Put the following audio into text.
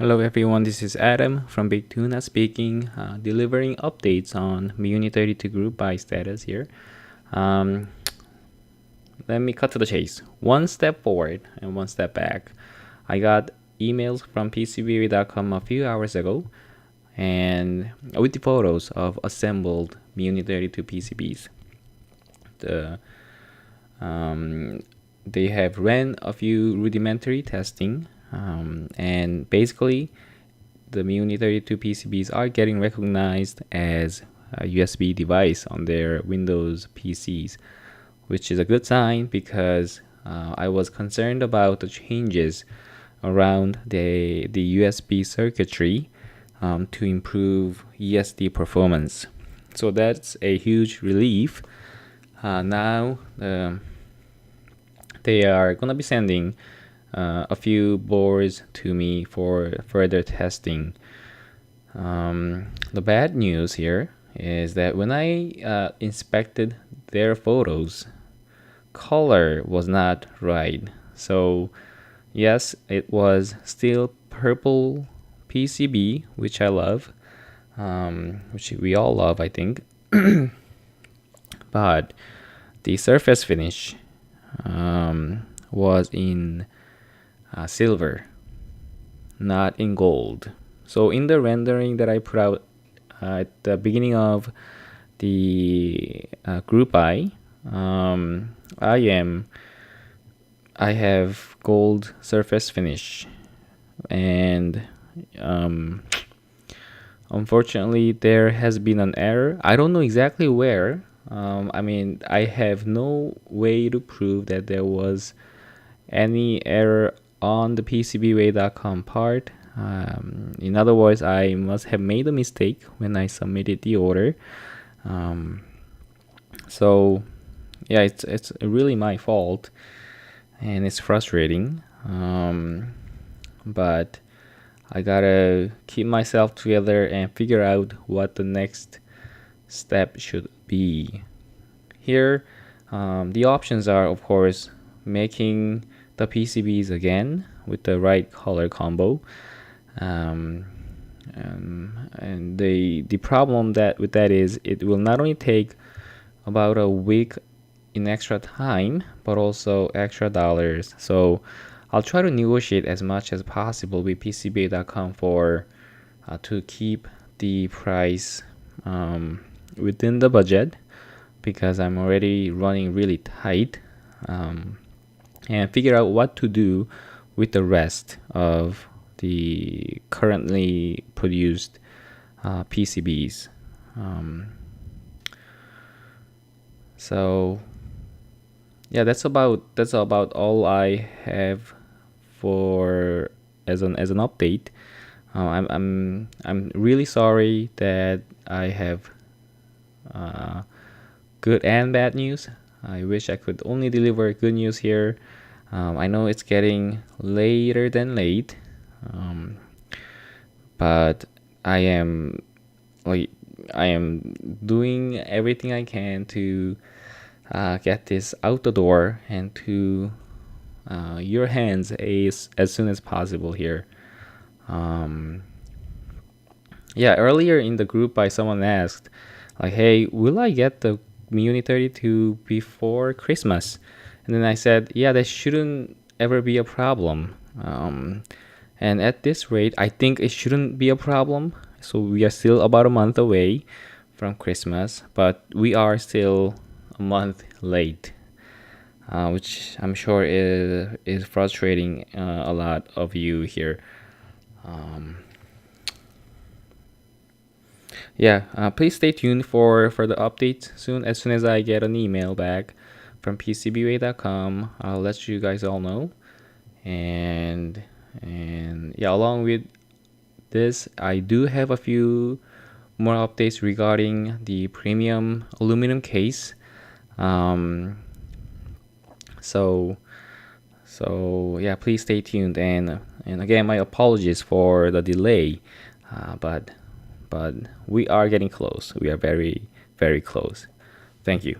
Hello everyone, this is Adam from Big Tuna speaking, delivering updates on Miuni32 group by status here. Let me cut to the chase. One step forward and one step back. I got emails from PCB.com a few hours ago and with the photos of assembled Miuni32 PCBs. They have ran a few rudimentary testing, and basically the Miuni32 PCBs are getting recognized as a USB device on their Windows PCs, which is a good sign because I was concerned about the changes around the USB circuitry to improve ESD performance. So that's a huge relief. Now they are gonna be sending a few boards to me for further testing. The bad news here is that when I inspected their photos, color was not right. So yes, it was still purple PCB, which I love, which we all love, I think. But the surface finish was in silver, not in gold. So in the rendering that I put out at the beginning of the group I have gold surface finish, and unfortunately there has been an error. I don't know exactly where. I have no way to prove that there was any error on the PCBWay.com part. In other words, I must have made a mistake when I submitted the order. So yeah, it's really my fault, and it's frustrating. But I gotta keep myself together and figure out what the next step should be. Here, the options are, of course, making the PCBs again with the right color combo. And the problem with that is it will not only take about a week in extra time, but also extra dollars. So I'll try to negotiate as much as possible with PCB.com for to keep the price within the budget, because I'm already running really tight, and figure out what to do with the rest of the currently produced PCBs. So yeah, that's about all I have for as an update. I'm really sorry that I have good and bad news. I wish I could only deliver good news here. I know it's getting later than late, but I am doing everything I can to get this out the door and to your hands as soon as possible here. Yeah, earlier in the group, someone asked, like, hey, will I get the Miuni32 before Christmas? And then I said, yeah, that shouldn't ever be a problem. And at this rate, I think it shouldn't be a problem. So we are still about a month away from Christmas, but we are still a month late, which I'm sure is frustrating a lot of you here. Please stay tuned for the updates soon. As soon as I get an email back from PCBWay.com, I'll let you guys all know. And yeah, along with this, I do have a few more updates regarding the premium aluminum case. So yeah, please stay tuned. And again, my apologies for the delay, but we are getting close. We are very, very close. Thank you.